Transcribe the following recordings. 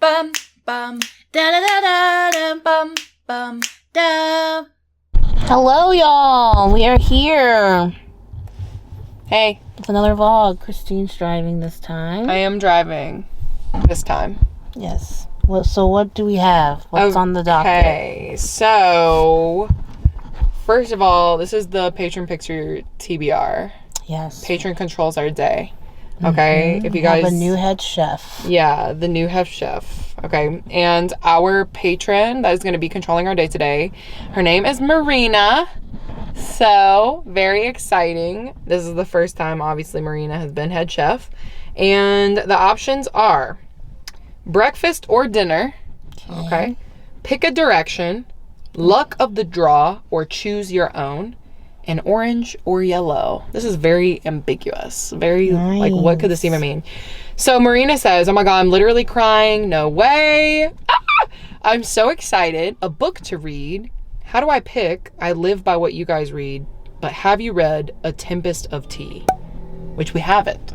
Bum bum da da da da da bum bum da. Hello, y'all. We are here. Hey, It's another vlog. Christine's driving this time. I am driving this time. Yes. So what do we have? What's on the docket? Okay, so first of all, this is the patron picture TBR. Yes. Patron controls our day. Okay, if you guys have a new head chef. Yeah, the new head chef. Okay, and our patron that is going to be controlling our day today, her name is Marina. So very exciting. This is the first time, obviously, Marina has been head chef, and the options are breakfast or dinner. Okay, pick a direction, luck of the draw, or choose your own. And orange or yellow. This is very ambiguous. Very, nice. Like, what could this even mean? So Marina says, oh my God, I'm literally crying. No way. I'm so excited. A book to read. How do I pick? I live by what you guys read. But have you read A Tempest of Tea? Which we haven't.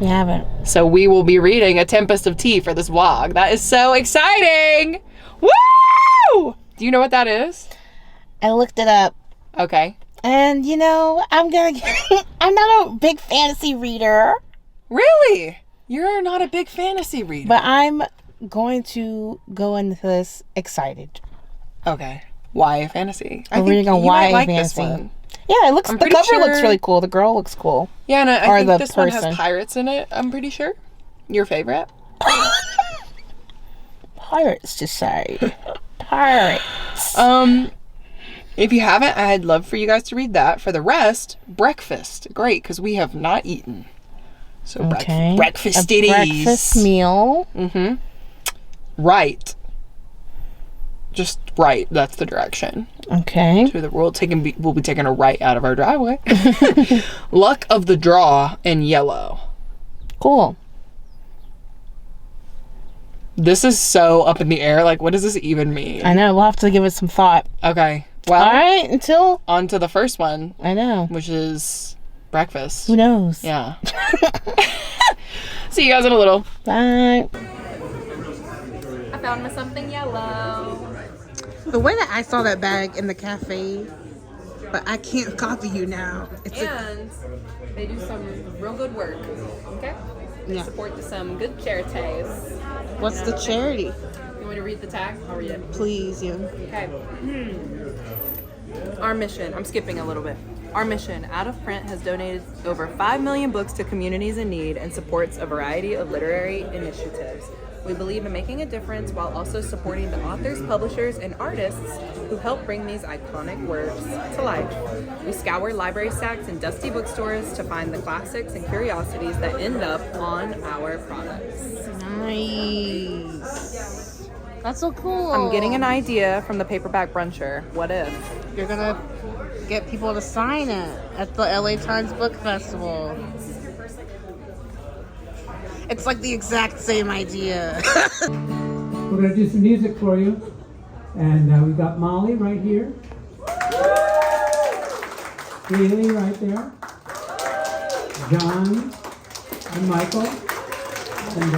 We haven't. So we will be reading A Tempest of Tea for this vlog. That is so exciting. Woo! Do you know what that is? I looked it up. Okay. And, you know, I'm not a big fantasy reader. Really? You're not a big fantasy reader. But I'm going to go into this excited. Okay. YA fantasy. I'm reading a YA fantasy. Yeah, the cover looks really cool. The girl looks cool. Yeah, and I think this one has pirates in it, I'm pretty sure. Your favorite? Pirates, to say. Pirates. If you haven't, I'd love for you guys to read that. For the rest, breakfast. Great, because we have not eaten. So breakfast it is. Breakfast meal. Mm-hmm. Right. Just right. That's the direction. Okay. So we'll be taking a right out of our driveway. Luck of the draw in yellow. Cool. This is so up in the air. Like, what does this even mean? I know. We'll have to give it some thought. Okay. Well, all right, on to the first one. I know. Which is breakfast. Who knows? Yeah. See you guys in a little. Bye. I found me something yellow. The way that I saw that bag in the cafe, but I can't copy you now. They do some real good work. Okay? They support some good charities. What's the charity? You want to read the tag? I'll read it. Please, yeah. Okay. Our mission, I'm skipping a little bit. Our mission, Out of Print, has donated over 5 million books to communities in need and supports a variety of literary initiatives. We believe in making a difference while also supporting the authors, publishers, and artists who help bring these iconic works to life. We scour library stacks and dusty bookstores to find the classics and curiosities that end up on our products. Nice. That's so cool. I'm getting an idea from the paperback bruncher. What if? You're gonna get people to sign it at the LA Times Book Festival. It's like the exact same idea. We're gonna do some music for you. And we've got Molly right here. Lea-Lea right there. John and Michael. And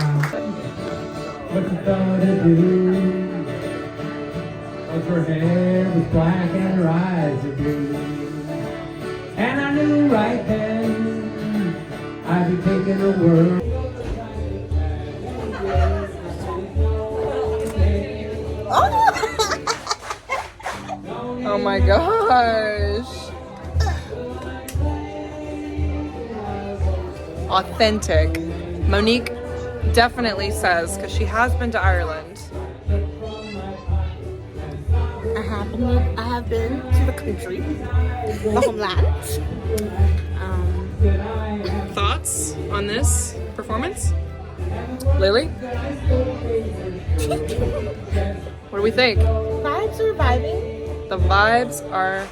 what you gonna do? Cause her hair was black and her eyes are blue. And I knew right then I'd be taking the world. Oh my gosh. Authentic. Monique definitely says, because she has been to Ireland. I have been to the country, the homeland. Thoughts on this performance? Lily? What do we think? Vibes are vibing. The vibes are...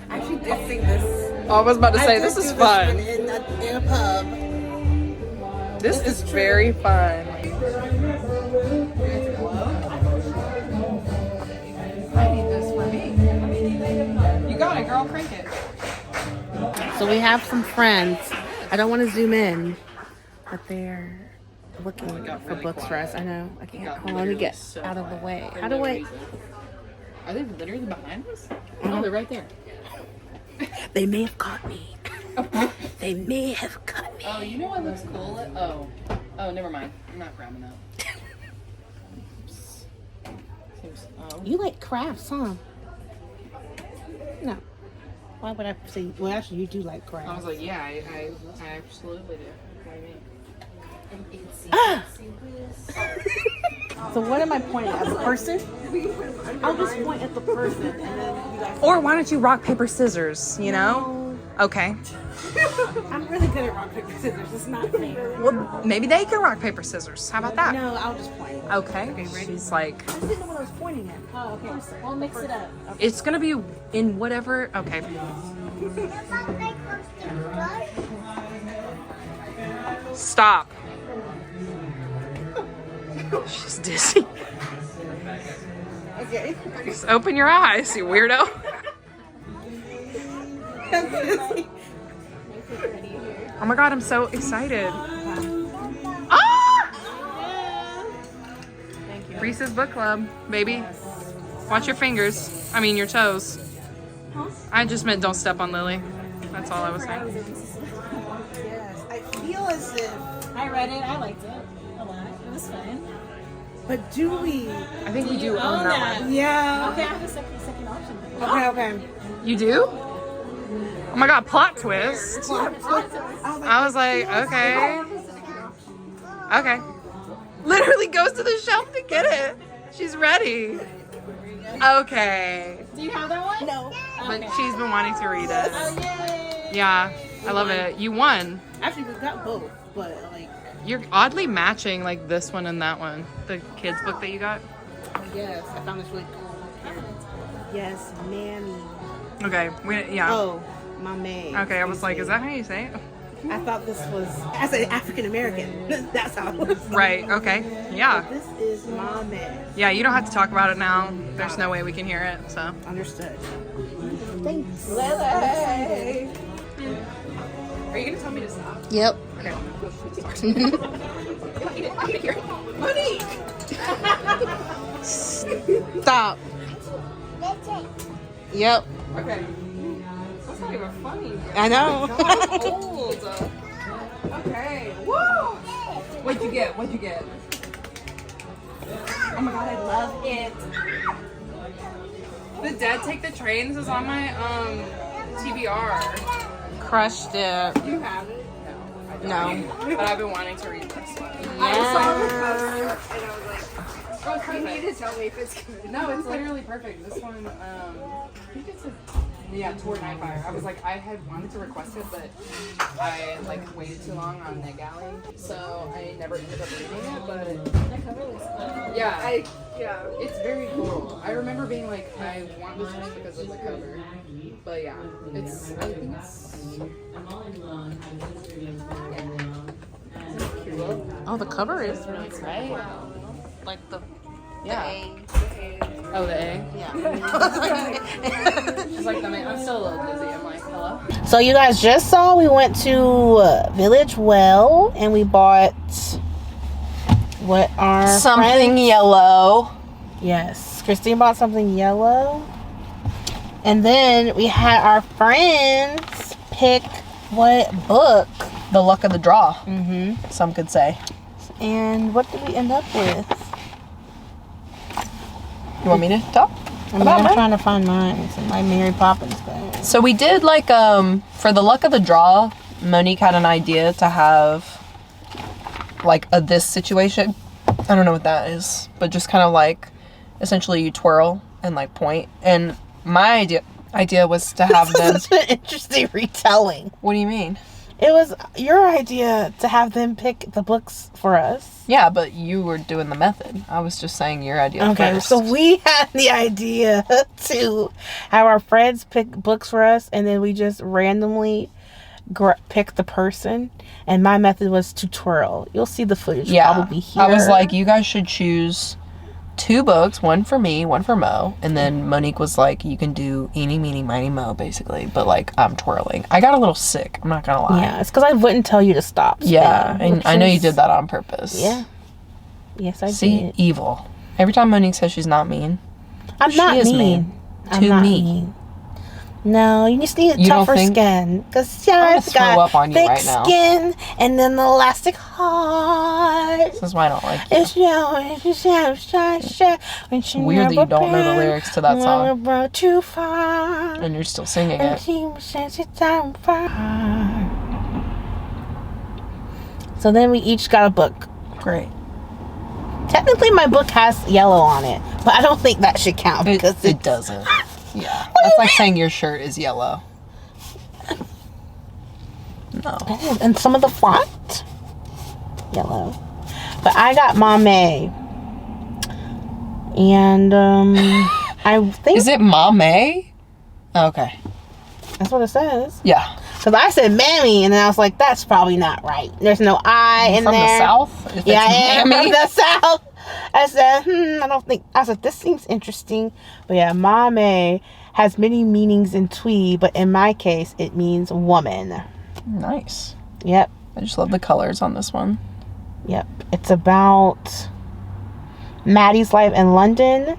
I actually did sing this. I was about to say, this is fun. In a pub. This is very fun. I need this for me. You got it, girl. Crank it. So we have some friends. I don't want to zoom in, but they're looking got for really books for quiet. us. I know. I It can't. got Hold on, let me literally get so out of the quiet. way. For How do no I? reason. Are they literally behind us? Oh, they're right there. They may have caught me. They may have caught me. Oh, you know what looks cool? Oh, never mind. I'm not grabbing that. You like crafts, huh? No. Why would I say? Well, actually, you do like crafts. I was like, yeah, I absolutely do. What do you mean? Ah! So what am I pointing at? The person? I'll just point at the person and then you guys. Or why don't you rock, paper, scissors, you know? Okay. I'm really good at rock, paper, scissors. It's not fair. Well, maybe they can rock, paper, scissors. How about that? No, I'll just point. Okay. She's like, I didn't know what I was pointing at. Oh, okay. We'll mix it up. it's gonna be in whatever. Okay. Stop. She's dizzy. Okay. Just open your eyes, you weirdo. Oh my god, I'm so excited. Ah! Thank you. Reese's Book Club, baby. Watch your fingers. I mean, your toes. I just meant don't step on Lily. That's all I was saying. Yes, I feel as if. I read it. I liked it a lot. It was fun. But do we? I think we do own that one. Yeah. Okay, I have a second option. Okay. You do? Oh my god, plot twist. I was like, okay. Okay. Literally goes to the shelf to get it. She's ready. Okay. Do you have that one? No. But she's been wanting to read it. Oh, yay! Yeah, I love it. You won. Actually, we got both, but like. You're oddly matching like this one and that one. The kids book that you got. Yes, I found this really cool. Yes, mammy. Okay. Yeah. Oh, my man. Okay, I was like, is that how you say it? I thought this was as an African American. That's how it was. Right. Okay. Yeah. This is my man. Yeah. You don't have to talk about it now. There's no way we can hear it. So. Understood. Thanks. Lele. Are you gonna tell me to stop? Yep. Okay. Money. Stop. Yep. Okay. That's not even funny. I know. God, I'm old. Okay. Woo! What'd you get? What'd you get? Oh my god, I love it. The Dead Take the Trains is on my TBR. Crushed it. Do you have it? No. But I've been wanting to read this one. Yeah. Oh, you need to tell me if it's good. No, it's literally perfect. This one, I think it's Tor Nightfire. I was like, I had wanted to request it, but I like waited too long on NetGalley, so I never ended up reading it. But The cover looks cool. yeah, it's very cool. I remember being like, I want this just because of the cover. But yeah, I think it's. Oh, the cover is really cool. Right? Like the. Yeah. Oh, the A? Yeah. It's like, I'm still a little dizzy. I'm like, hello? So you guys just saw we went to Village Well and we bought what are Something yellow. Yes, Christine bought something yellow, and then we had our friends pick what book. The luck of the draw, Mm-hmm. some could say. And what did we end up with? You want me to talk? I'm trying to find mine. It's in my Mary Poppins bag. So we did like, for the luck of the draw, Monique had an idea to have like this situation. I don't know what that is, but just kind of like, essentially you twirl and like point. And my idea was to have them. Such an interesting retelling. What do you mean? It was your idea to have them pick the books for us. Yeah, but you were doing the method. I was just saying your idea Okay, first. so we had the idea to have our friends pick books for us, and then we just randomly pick the person. And my method was to twirl. You'll see the footage probably here. I was like, you guys should choose 2 books, one for me, one for Mo, and then Monique was like, you can do eeny, meeny, miny, mo, basically, but like, I'm twirling. I got a little sick, I'm not gonna lie. Yeah, it's because I wouldn't tell you to stop. Yeah, and I know you did that on purpose. Yeah. Yes, I did. See, evil. Every time Monique says she's not mean, I'm she not is mean. I'm to not me. mean. No, you just need a You don't tougher think- skin. Because I'm gonna it's throw got up on you thick right now. skin and then the elastic heart. This is why I don't like you. It's Weird that you don't know the lyrics to that song. Never too far. And you're still singing And it. she says it's on fire. So then we each got a book. Great. Technically, my book has yellow on it, but I don't think that should count because It doesn't. Yeah. That's like saying your shirt is yellow. No. And some of the font yellow. But I got Mame. And I think Is it Mame? Okay. that's what it says. Yeah. Because I said Mammy, and then I was like, that's probably not right. There's no I in From there. the South? If Yeah, I it's am Mammy? from the South. I said, I don't think. I said, this seems interesting. But yeah, Mame has many meanings in Twi, but in my case, it means woman. Nice. Yep. I just love the colors on this one. Yep. It's about Maddie's life in London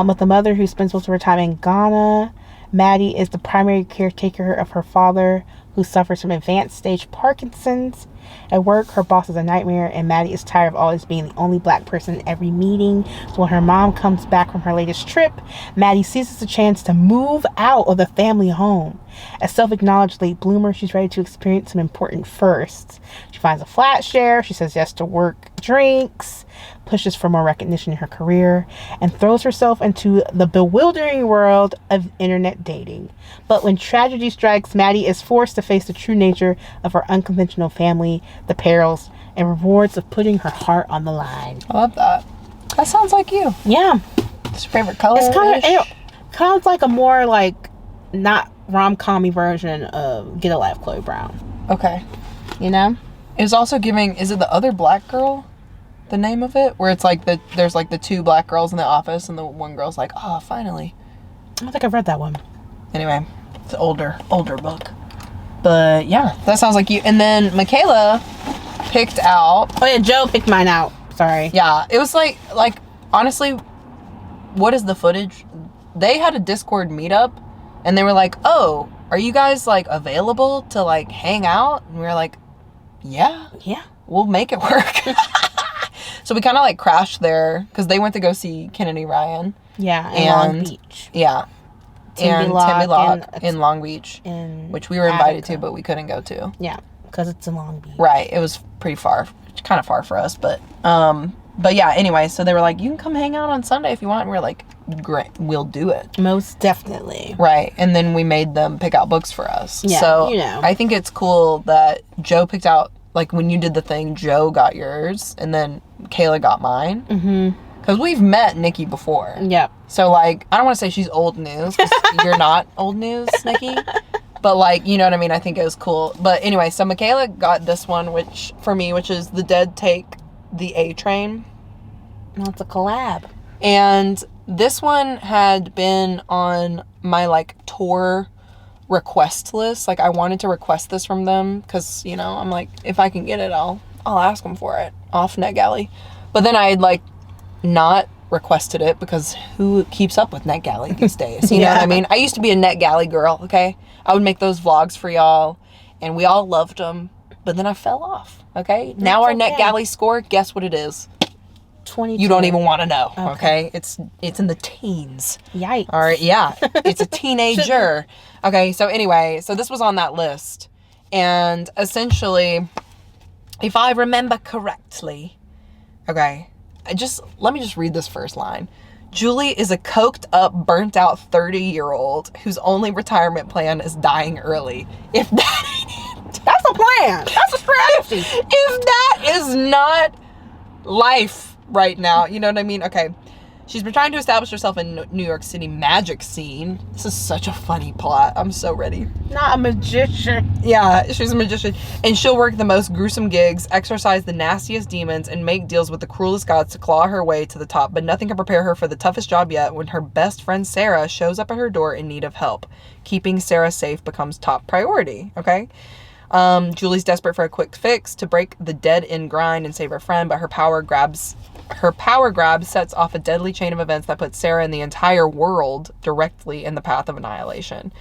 with a mother who spends most of her time in Ghana. Maddie is the primary caretaker of her father, who suffers from advanced stage Parkinson's. At work, her boss is a nightmare, and Maddie is tired of always being the only black person in every meeting. So when her mom comes back from her latest trip, Maddie seizes the chance to move out of the family home. As self-acknowledged late bloomer, she's ready to experience some important firsts. She finds a flat share, she says yes to work drinks, pushes for more recognition in her career, and throws herself into the bewildering world of internet dating. But when tragedy strikes, Maddie is forced to face the true nature of her unconventional family, the perils and rewards of putting her heart on the line. I love that. That sounds like you. Yeah. What's your favorite color? It's kind of like a more like not rom-com-y version of Get a Life, Chloe Brown. Okay. You know? It's also giving, is it The Other Black Girl? The name of it? Where it's like there's like the 2 black girls in the office and the one girl's like, oh, finally. I don't think I've read that one. Anyway, it's an older book. But yeah, that sounds like you. And then Michaela picked out. Oh yeah, Joe picked mine out. Sorry. Yeah, it was like honestly, what is the footage? They had a Discord meetup and they were like, oh, are you guys like available to like hang out? And we were like, yeah, we'll make it work. So we kind of like crashed there because they went to go see Kennedy Ryan. Yeah, in Long Beach. Yeah. And Timmy Lock in Long Beach, in which we were invited Attica. to, but we couldn't go to. Yeah, because it's in Long Beach. Right. It was pretty far. Kind of far for us, but yeah, anyway, so they were like, you can come hang out on Sunday if you want. And we were like, great, we'll do it. Most definitely. Right. And then we made them pick out books for us. Yeah, so you know. I think it's cool that Joe picked out, like when you did the thing, Joe got yours and then Kayla got mine. Mm-hmm. Because we've met Nikki before. Yep. So, like, I don't want to say she's old news, because you're not old news, Nikki. But, like, you know what I mean? I think it was cool. But anyway, so Michaela got this one, which is The Dead Take the A Train. No, it's a collab. And this one had been on my, like, tour request list. Like, I wanted to request this from them, because, you know, I'm like, if I can get it, I'll ask them for it off NetGalley. But then I had, like, not requested it because who keeps up with NetGalley these days? You know what I mean? I used to be a NetGalley girl, okay? I would make those vlogs for y'all, and we all loved them, but then I fell off, okay? Now our NetGalley score, guess what it is? 22. You don't even want to know, okay? It's in the teens. Yikes. All right, yeah. It's a teenager. Okay, so anyway, so this was on that list. And essentially, if I remember correctly, okay, let me just read this first line. Julie is a coked up, burnt out 30-year-old whose only retirement plan is dying early. If that ain't it. That's a plan. That's a strategy. If that is not life right now, you know what I mean? Okay. She's been trying to establish herself in New York City magic scene. This is such a funny plot. I'm so ready. Not a magician. Yeah, she's a magician. And she'll work the most gruesome gigs, exorcise the nastiest demons, and make deals with the cruelest gods to claw her way to the top. But nothing can prepare her for the toughest job yet when her best friend Sarah shows up at her door in need of help. Keeping Sarah safe becomes top priority, okay? Julie's desperate for a quick fix to break the dead-end grind and save her friend, but her power grab sets off a deadly chain of events that puts Sarah and the entire world directly in the path of annihilation.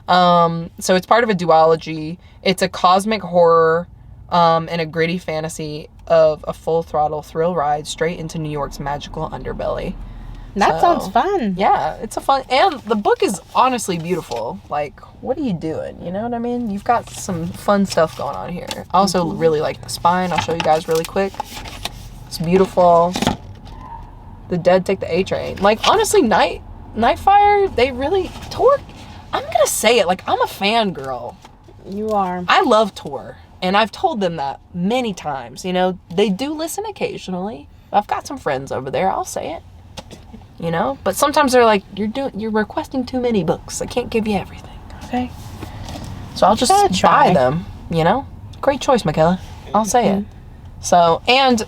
So it's part of a duology. It's a cosmic horror and a gritty fantasy of a full-throttle thrill ride straight into New York's magical underbelly. That sounds fun. Yeah, it's a fun... And the book is honestly beautiful. Like, what are you doing? You know what I mean? You've got some fun stuff going on here. I also really like the spine. I'll show you guys really quick. It's beautiful. The dead take the A train. Like, honestly, Nightfire, they really... Tor... I'm gonna say it. Like, I'm a fangirl. You are. I love Tor. And I've told them that many times. You know, they do listen occasionally. I've got some friends over there. I'll say it. You know, but sometimes they're like, you're requesting too many books. I can't give you everything. Okay. So I'll just buy them, you know? Great choice, Michaela. I'll say it. So, and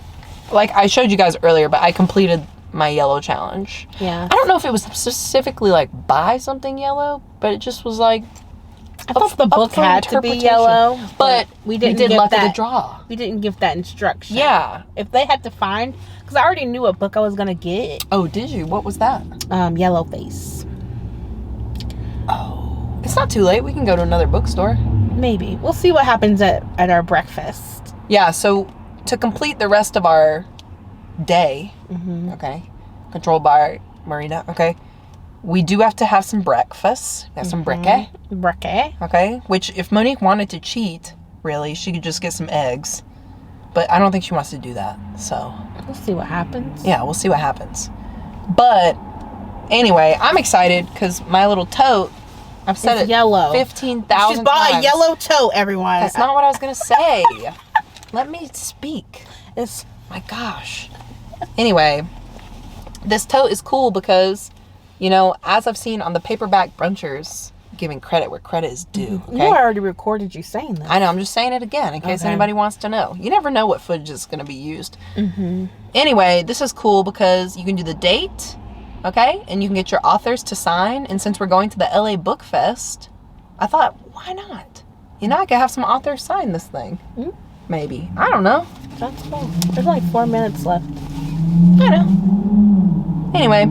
like I showed you guys earlier, but I completed my yellow challenge. Yeah. I don't know if it was specifically like buy something yellow, but it just was like, I thought the book had to be yellow, but we did luck of the draw. We didn't give that instruction. Yeah. If they had to find, because I already knew what book I was going to get. Oh, did you? What was that? Yellow Face. Oh. It's not too late. We can go to another bookstore. Maybe. We'll see what happens at our breakfast. Yeah, so to complete the rest of our day, okay, controlled by Marina, okay, we do have to have some breakfast. We have some brekkie. Brekkie. Okay, which if Monique wanted to cheat, really, she could just get some eggs. But I don't think she wants to do that, so. We'll see what happens. Yeah, we'll see what happens. But anyway, I'm excited because my little tote, I've said it's it yellow. 15,000 times. She's bought a yellow tote, everyone. That's not what I was going to say. Let me speak. It's, my gosh. Anyway, this tote is cool because, you know, as I've seen on the paperback brunchers, giving credit where credit is due. Okay? You know I already recorded you saying that. I know, I'm just saying it again in case anybody wants to know. You never know what footage is going to be used. Anyway, this is cool because you can do the date, okay? And you can get your authors to sign. And since we're going to the LA Book Fest, I thought, why not? You know, I could have some authors sign this thing. Maybe. I don't know. That's cool. There's like 4 minutes left. I know. Anyway,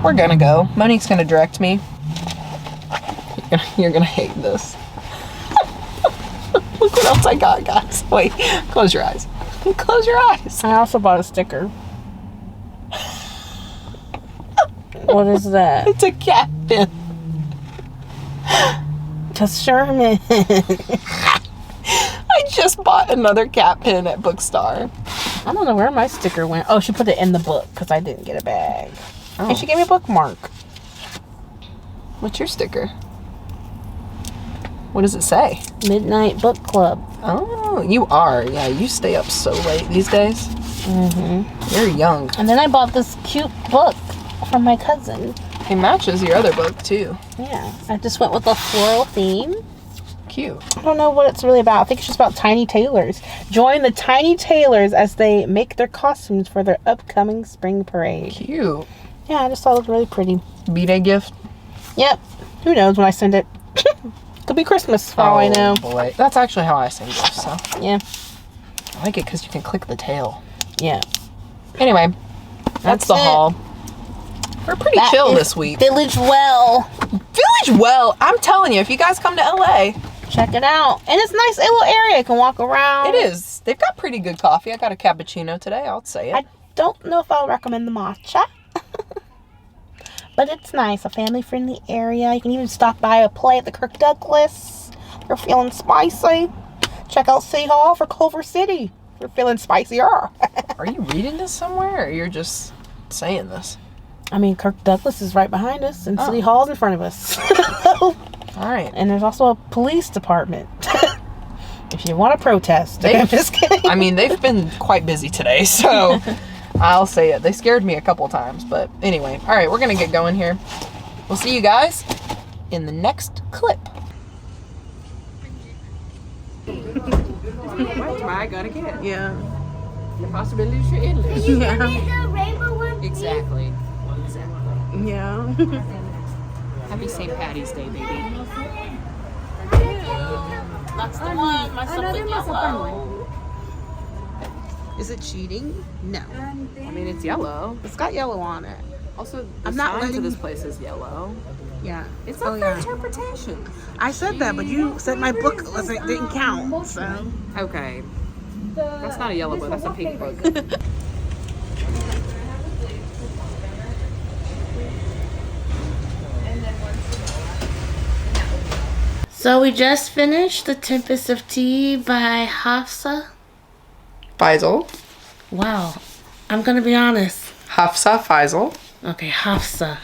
we're gonna go. Monique's gonna direct me. You're gonna hate this. Look what else I got, guys. Wait, close your eyes. Close your eyes. I also bought a sticker. What is that? It's a cat pin. To Sherman. I just bought another cat pin at Bookstar. I don't know where my sticker went. Oh, she put it in the book because I didn't get a bag. Oh. And she gave me a bookmark. What's your sticker? What does it say? Midnight Book Club. Oh, you are. Yeah, you stay up so late these days. You're young. And then I bought this cute book from my cousin. It matches your other book, too. Yeah. I just went with a floral theme. Cute. I don't know what it's really about. I think it's just about tiny tailors. Join the tiny tailors as they make their costumes for their upcoming spring parade. Cute. Yeah, I just thought it was really pretty. B-Day gift? Yep. Who knows when I send it? Could be Christmas for all I know. Boy. That's actually how I send gifts, so. Yeah. I like it because you can click the tail. Yeah. Anyway, that's the it. haul. We're pretty chill this week. Village Well. Village Well. I'm telling you, if you guys come to LA, check it out. And it's a nice little area. You can walk around. It is. They've got pretty good coffee. I got a cappuccino today. I'll say it. I don't know if I'll recommend the matcha. But it's nice. A family-friendly area. You can even stop by a play at the Kirk Douglas. If you're feeling spicy. Check out City Hall for Culver City. If you're feeling spicier. Are you reading this somewhere, or you're just saying this? I mean, Kirk Douglas is right behind us, and City Hall's in front of us. All right. And there's also a police department. If you want to protest. I'm just kidding. I mean, they've been quite busy today, so I'll say it. They scared me a couple times, but anyway. All right, we're gonna get going here. We'll see you guys in the next clip. What am I gonna get? Yeah. Your possibilities are endless. Yeah. The rainbow one. Exactly. Yeah. Happy St. Patty's Day, baby. That's the one. My stuff with yellow. Is it cheating? No. I mean, it's yellow. It's got yellow on it. Also, the I'm not sign to letting- this place is yellow. Yeah. It's up for interpretation. I said that, but you said my book didn't count. So. Okay. That's not a yellow book. That's a pink book. So we just finished The Tempest of Tea by Hafsah. Faizal. Wow. I'm gonna be honest. Hafsah Faizal. Okay, Hafsah.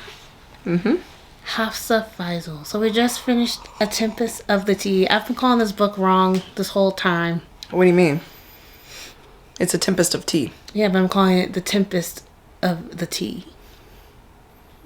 Mm-hmm. Hafsah Faizal. So we just finished A Tempest of the Tea. I've been calling this book wrong this whole time. What do you mean? It's a tempest of tea. Yeah, but I'm calling it The Tempest of the Tea.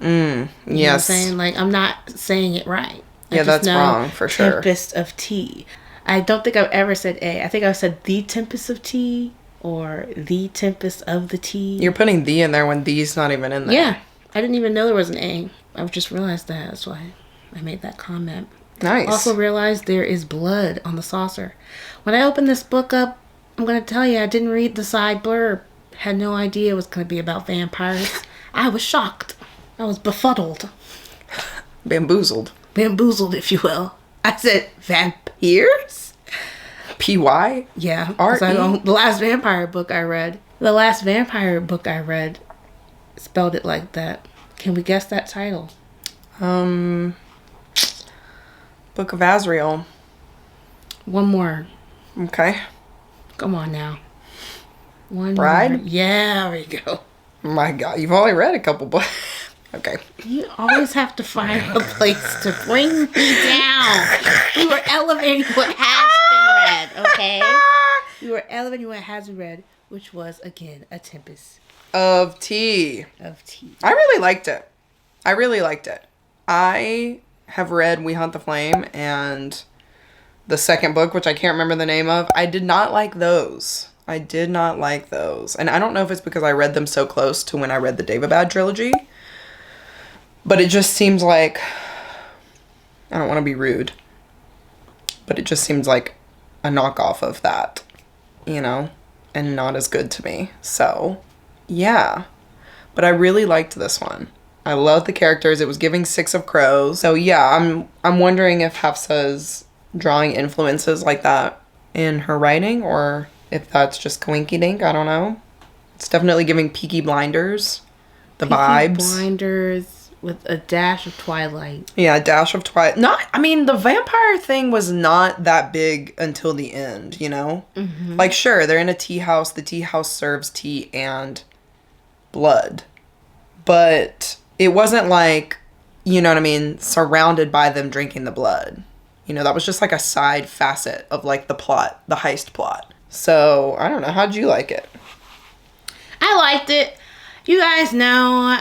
Yes. You know what I'm saying? Like, I'm not saying it right. I Yeah, just that's know wrong for sure. Tempest of Tea. I don't think I've ever said A. I think I've said The Tempest of Tea or The Tempest of the Tea. You're putting the in there when the's not even in there. Yeah. I didn't even know there was an A. I've just realized that. That's why I made that comment. Nice. Also realized there is blood on the saucer. When I opened this book up, I'm going to tell you, I didn't read the side blurb. Had no idea it was going to be about vampires. I was shocked. I was befuddled. Bamboozled. Bamboozled, if you will. I said, vampires? P-Y? Yeah. 'cause R-E? the last vampire book I read. The last vampire book I read spelled it like that. Can we guess that title? Book of Azrael. One more. Okay. Come on now. One Bride? more. Yeah, there you go. My God, you've only read a couple books. Okay. You always have to find a place to bring me down. We were elevating what has been read, okay? We were elevating what has been read, which was, again, A Tempest Of Tea. of Tea. I really liked it. I have read We Hunt the Flame and the second book, which I can't remember the name of. I did not like those. And I don't know if it's because I read them so close to when I read the Daevabad trilogy. But it just seems like, I don't want to be rude, but it just seems like a knockoff of that, you know, and not as good to me. So, yeah. But I really liked this one. I loved the characters. It was giving Six of Crows. So, yeah, I'm wondering if Hafsah's drawing influences like that in her writing, or if that's just coinky-dink. I don't know. It's definitely giving Peaky Blinders, the vibes. Blinders with a dash of Twilight. Yeah, a dash of Twilight. The vampire thing was not that big until the end, you know? Mm-hmm. Like, sure, they're in a tea house. The tea house serves tea and blood. But it wasn't like, you know what I mean, surrounded by them drinking the blood. You know, that was just like a side facet of like the plot, the heist plot. So, I don't know. How'd you like it? I liked it. You guys know,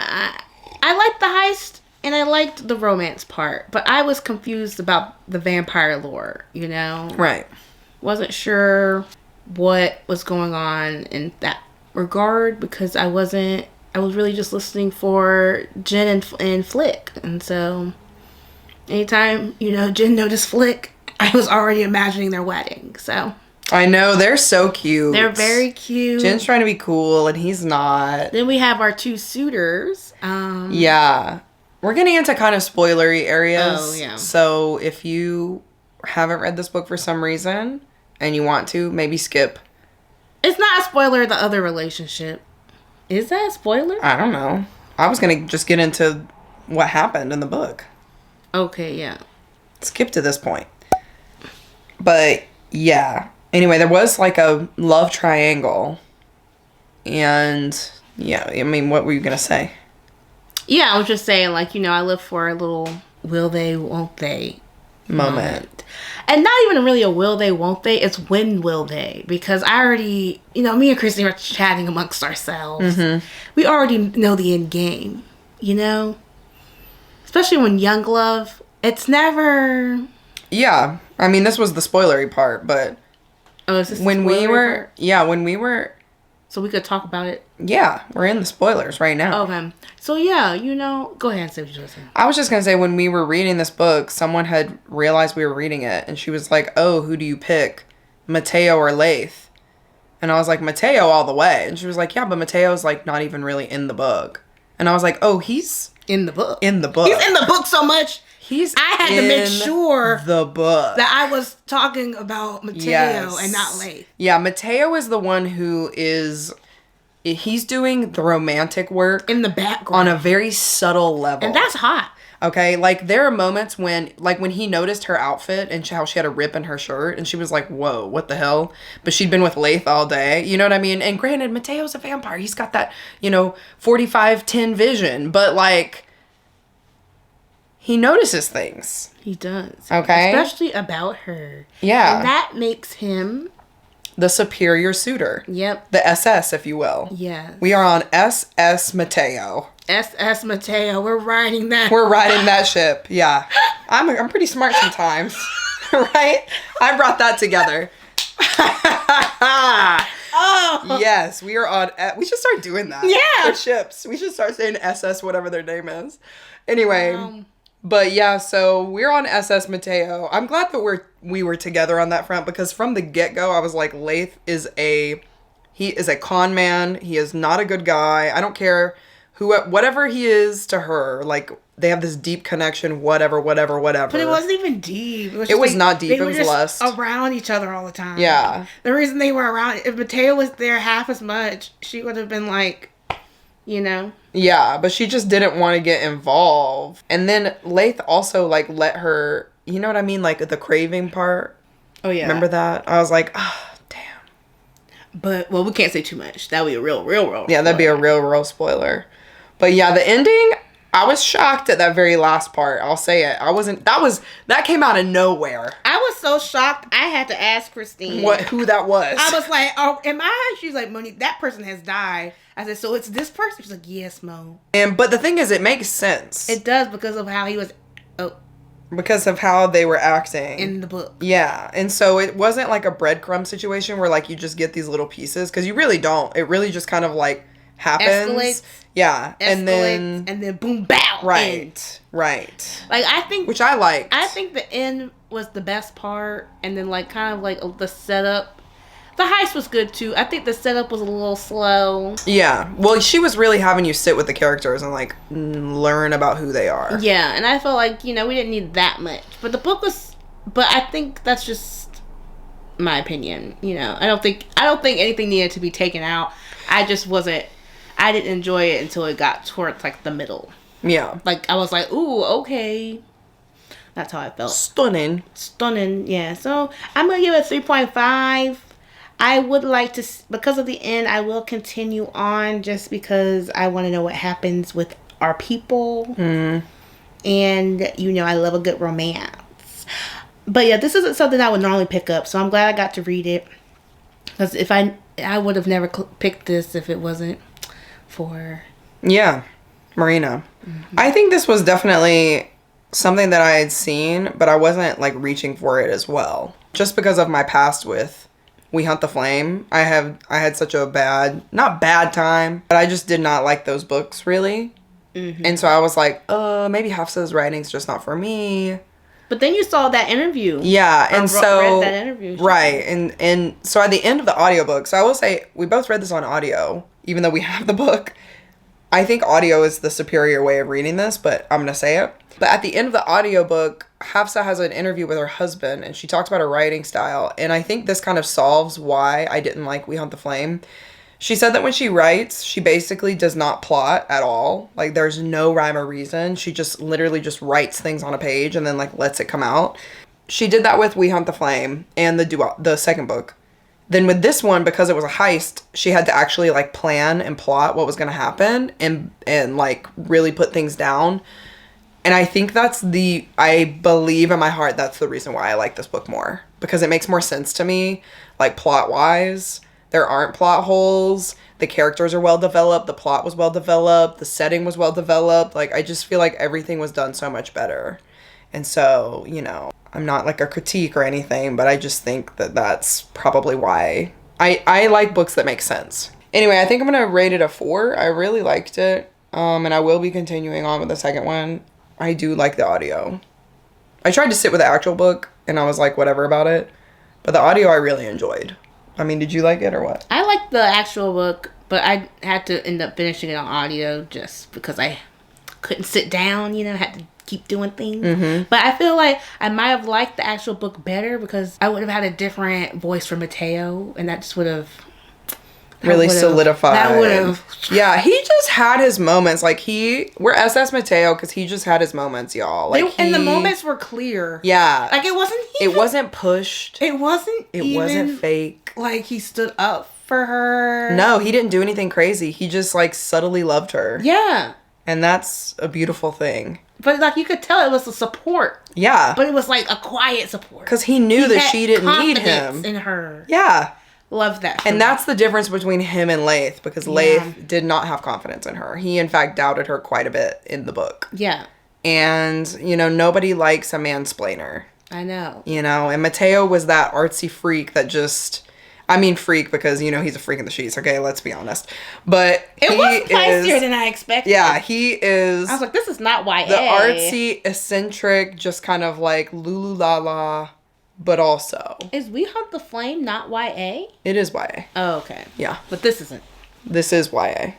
I liked the heist and I liked the romance part, but I was confused about the vampire lore, you know? Right. Wasn't sure what was going on in that regard because I was really just listening for Jen and Flick. And so anytime, Jen noticed Flick, I was already imagining their wedding. So I know, they're so cute. they're very cute. Jen's trying to be cool and he's not. Then we have our two suitors. Yeah. We're getting into kind of spoilery areas. Oh, yeah. So if you haven't read this book for some reason and you want to, maybe skip. It's not a spoiler, the other relationship. Is that a spoiler? I don't know. I was going to just get into what happened in the book. Okay, yeah. Skip to this point. But, yeah. Anyway, there was like a love triangle. And, yeah, what were you going to say? Yeah, I was just saying, I look for a little will they, won't they moment. And not even really a will they, won't they. It's when will they. Because I already, me and Christy are chatting amongst ourselves. We already know the end game, Especially when young love, it's never... Yeah. I mean, this was the spoilery part, but... Oh, is this when the we were... part? Yeah, when we were... So we could talk about it? Yeah, we're in the spoilers right now. Okay. So yeah, go ahead and say what you were saying. I was just going to say, when we were reading this book, someone had realized we were reading it, and she was like, oh, who do you pick? Mateo or Leith? And I was like, Mateo all the way. And she was like, yeah, but Mateo's like not even really in the book. And I was like, oh, he's... In the book. In the book. He's in the book so much. I had to make sure the book that I was talking about Mateo and not Leith. Yeah, Mateo is the one who is... He's doing the romantic work. In the background. On a very subtle level. And that's hot. Okay, like there are moments when he noticed her outfit and how she had a rip in her shirt and she was like, whoa, what the hell? But she'd been with Leith all day, you know what I mean? And granted, Mateo's a vampire. He's got that, 45-10 vision, but like, he notices things. He does. Okay. Especially about her. Yeah. And that makes him... the superior suitor. Yep. The SS, if you will. Yeah. We are on SS Mateo. SS Mateo. We're riding that. We're riding that ship. Yeah. I'm pretty smart sometimes. Right? I brought that together. Oh. Yes, we are on... We should start doing that. Yeah. For ships. We should start saying SS, whatever their name is. Anyway... But yeah, so we're on SS Mateo. I'm glad that we were together on that front because from the get-go, I was like, Leith is a con man. He is not a good guy. I don't care whatever he is to her. Like, they have this deep connection, whatever. But it wasn't even deep. It was not deep. It was lust. Around each other all the time. Yeah. The reason they were around, if Mateo was there half as much, she would have been like, Yeah, but she just didn't want to get involved. And then Leith also, like, let her... You know what I mean? Like, the craving part. Oh, yeah. Remember that? I was like, damn. But, well, we can't say too much. That would be a real spoiler. Yeah, that'd be a real spoiler. But, yeah, the ending... I was shocked at that very last part. I'll say it. That came out of nowhere. I was so shocked. I had to ask Christine. Who that was. I was like, oh, am I? She's like, Monique, that person has died. I said, so it's this person? She's like, yes, Mo. But the thing is, it makes sense. It does because of how he was... Because of how they were acting. In the book. Yeah. And so it wasn't like a breadcrumb situation where like you just get these little pieces. Because you really don't. It really just kind of like happens. Escalates. Yeah. And then boom, bow. Right. End. Right. Like I think... Which I liked. I think the end was the best part. And then like kind of like the setup. The heist was good too. I think the setup was a little slow. Yeah. Well, she was really having you sit with the characters and like learn about who they are. Yeah. And I felt like, we didn't need that much. But the book was... But I think that's just my opinion. I don't think anything needed to be taken out. I didn't enjoy it until it got towards like the middle. Yeah. Like I was like, ooh, okay. That's how I felt. Stunning. Yeah. So I'm going to give it 3.5. I would like to, because of the end, I will continue on just because I want to know what happens with our people. Mm. And, I love a good romance. But yeah, this isn't something I would normally pick up. So I'm glad I got to read it. Because if I would have never picked this if it wasn't for... Yeah, Marina. Mm-hmm. I think this was definitely something that I had seen, but I wasn't like reaching for it as well. Just because of my past with We Hunt the Flame. I had such a not bad time, but I just did not like those books really. Mm-hmm. And so I was like, maybe Hafsah's writing's just not for me. But then you saw that interview. Yeah, and so... read that interview. Right, and so at the end of the audiobook, so I will say, we both read this on audio, even though we have the book. I think audio is the superior way of reading this, but I'm going to say it. But at the end of the audiobook, Hafsah has an interview with her husband, and she talks about her writing style. And I think this kind of solves why I didn't like We Hunt the Flame. She said that when she writes, she basically does not plot at all. Like, there's no rhyme or reason. She just literally just writes things on a page and then, like, lets it come out. She did that with We Hunt the Flame and the second book. Then with this one, because it was a heist, she had to actually, like, plan and plot what was going to happen and, like, really put things down. And I think I believe in my heart that's the reason why I like this book more. Because it makes more sense to me, like plot-wise. There aren't plot holes. The characters are well developed. The plot was well developed. The setting was well developed. Like, I just feel like everything was done so much better. And so, you know, I'm not like a critique or anything, but I just think that that's probably why I like books that make sense. Anyway, I think I'm going to rate it a 4. I really liked it. And I will be continuing on with the second one. I do like the audio. I tried to sit with the actual book, and I was like, whatever about it. But the audio I really enjoyed. I mean, did you like it or what? I liked the actual book, but I had to end up finishing it on audio just because I couldn't sit down, you know, had to keep doing things. Mm-hmm. But I feel like I might have liked the actual book better because I would have had a different voice for Mateo, and that just would have... really solidified. That would have. Yeah, he just had his moments. Like we're SS Mateo because he just had his moments, y'all. Like and the moments were clear. Yeah, like it wasn't pushed. It wasn't fake. Like he stood up for her. No, he didn't do anything crazy. He just like subtly loved her. Yeah, and that's a beautiful thing. But like you could tell it was a support. Yeah, but it was like a quiet support because he knew that she didn't need him in her. Yeah. Love that. And that's the difference between him and Leith, because Leith did not have confidence in her. He, in fact, doubted her quite a bit in the book. Yeah. And, you know, nobody likes a mansplainer. I know. You know, and Mateo was that artsy freak that just... I mean freak because, you know, he's a freak in the sheets, okay? Let's be honest. But it was spicier than I expected. Yeah, he is... I was like, this is not YA. The artsy, eccentric, just kind of like Lulu-la-la... But also... Is We Hunt the Flame not YA? It is YA. Oh, okay. Yeah. But this isn't. This is YA.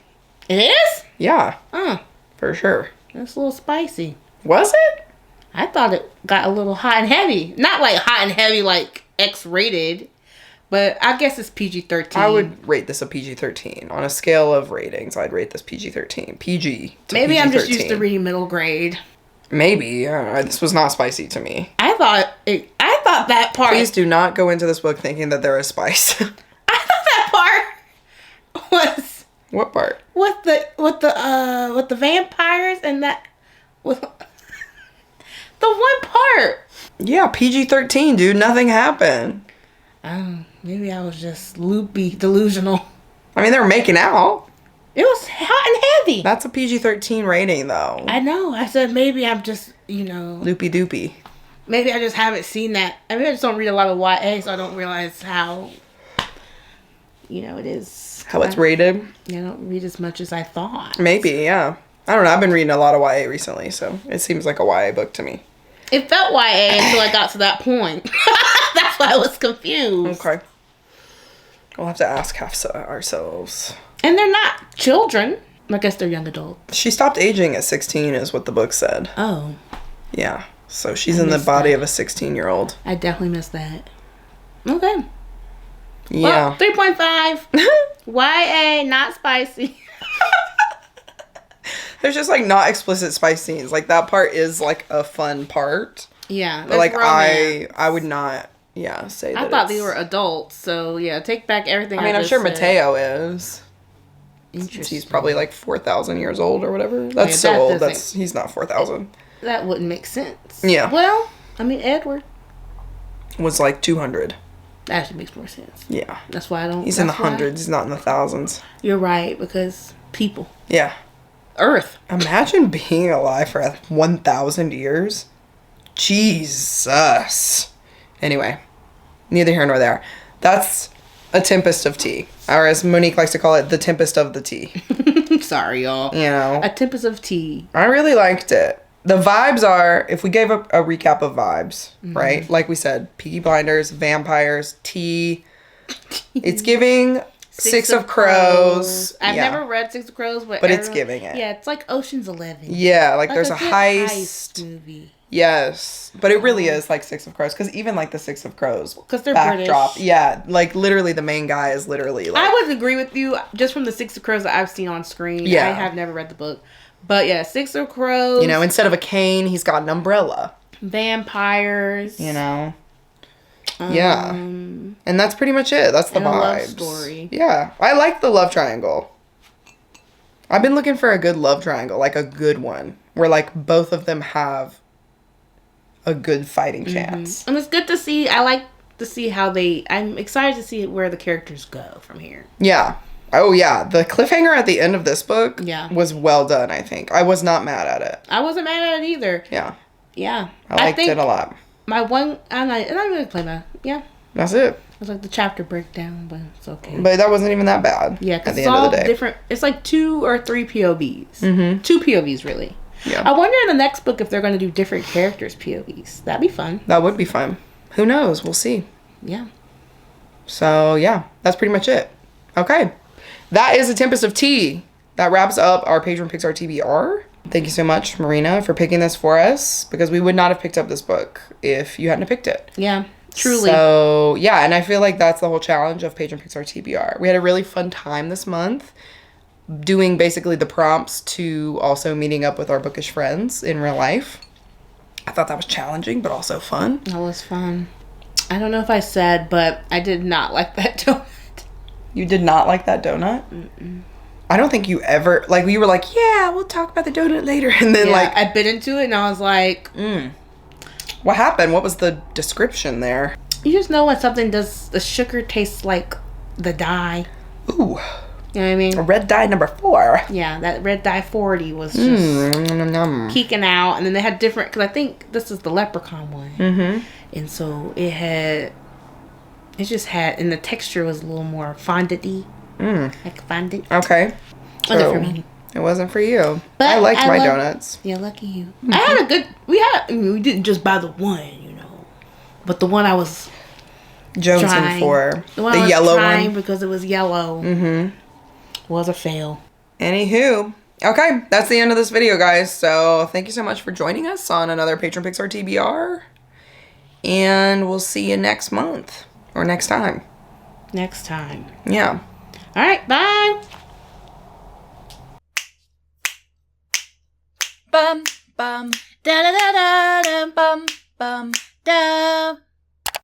It is? Yeah. Oh. For sure. That's a little spicy. Was it? I thought it got a little hot and heavy. Not like hot and heavy like X-rated. But I guess it's PG-13. I would rate this a PG-13. On a scale of ratings, I'd rate this PG-13. PG to Maybe PG-13. I'm just used to reading middle grade. Maybe. This was not spicy to me. I thought that part... Please do not go into this book thinking that there is spice. I thought that part was... What part? With the vampires and that... With the one part. Yeah, PG-13, dude. Nothing happened. Maybe I was just loopy, delusional. I mean, they were making out. It was hot and heavy. That's a PG-13 rating, though. I know. I said maybe I'm just, you know... Loopy-doopy. Maybe I just haven't seen that. I mean, I just don't read a lot of YA, so I don't realize how, you know, it is. How it's rated? Yeah, I don't read as much as I thought. Maybe, yeah. I don't know. I've been reading a lot of YA recently, so it seems like a YA book to me. It felt YA until I got to that point. That's why I was confused. Okay. We'll have to ask hafsah ourselves. And they're not children. I guess they're young adults. She stopped aging at 16 is what the book said. Oh. Yeah. So she's in the body of a 16-year-old. I definitely missed that. Okay. Yeah. Well, 3.5. YA, not spicy. There's just like not explicit spice scenes. Like that part is like a fun part. Yeah. But like romance. I would not say that. I thought they were adults, so yeah, take back everything. I mean, I'm sure said. Mateo is. Interesting. He's probably like 4,000 years old or whatever. That's so old. He's not 4,000. That wouldn't make sense. Yeah. Well, I mean, Edward was like 200. That actually makes more sense. Yeah. That's why I don't. He's in the hundreds. He's not in the thousands. You're right, because people. Yeah. Earth. Imagine being alive for 1,000 years. Jesus. Anyway, neither here nor there. That's a tempest of tea. Or as Monique likes to call it, the tempest of the tea. Sorry, y'all. You know. A tempest of tea. I really liked it. The vibes are, if we gave a recap of vibes, right? Like we said, Peaky Blinders, vampires, tea. It's giving Six of Crows. I've never read Six of Crows, but it's giving it. Yeah, it's like Ocean's 11. Yeah, like there's a heist movie. Yes, but it really is like Six of Crows, because even like the Six of Crows because they're backdrop, British. Yeah, like literally the main guy is literally like. I would agree with you just from the Six of Crows that I've seen on screen. Yeah, I have never read the book, but yeah, Six of Crows. You know, instead of a cane, he's got an umbrella. Vampires. You know. Yeah, and that's pretty much it. That's the vibes. A love story. Yeah, I like the love triangle. I've been looking for a good love triangle, like a good one. where like both of them have a good fighting chance. And it's good to see. I like to see how I'm excited to see where the characters go from here. Yeah. Oh yeah, the cliffhanger at the end of this book was well done, I think. I was not mad at it. I wasn't mad at it either. Yeah. Yeah. I liked it a lot. My one, I'm not really playing that. Yeah. That's it. It's like the chapter breakdown, but it's okay. But that wasn't even that bad. Yeah, because it's all different. It's like 2 or 3 POVs. 2 POVs, really. Yeah. I wonder in the next book if they're going to do different characters' POVs. That'd be fun. That would be fun. Who knows? We'll see. Yeah. So, yeah. That's pretty much it. Okay. That is a Tempest of Tea. That wraps up our Patron Picks Our TBR. Thank you so much, Marina, for picking this for us, because we would not have picked up this book if you hadn't picked it. Yeah, truly. So, yeah, and I feel like that's the whole challenge of Patron Picks Our TBR. We had a really fun time this month doing basically the prompts to also meeting up with our bookish friends in real life. I thought that was challenging, but also fun. That was fun. I don't know if I said, but I did not like that donut. You did not like that donut? Mm-mm. I don't think you ever, like, we were like, yeah, we'll talk about the donut later. And then, I bit into it and I was like, What happened? What was the description there? You just know when something does, the sugar tastes like the dye. Ooh. You know what I mean? Red dye number 4. Yeah, that red dye 40 was just keeking out. And then they had different, because I think this is the leprechaun one. Mm-hmm. And so it just had, and the texture was a little more fondant-y. Like fondant. Okay. Wasn't for me. It wasn't for you. But I liked my donuts. Yeah, lucky you. I had a good, we didn't just buy the one, you know. But the one I was jonesing for. The yellow one. Because it was yellow. Was a fail. Anywho. Okay. That's the end of this video, guys. So thank you so much for joining us on another Patron Picks Our TBR. And we'll see you next month. Or next time. Next time. Yeah. All right. Bye. Bum bum da da da da da bum bum da.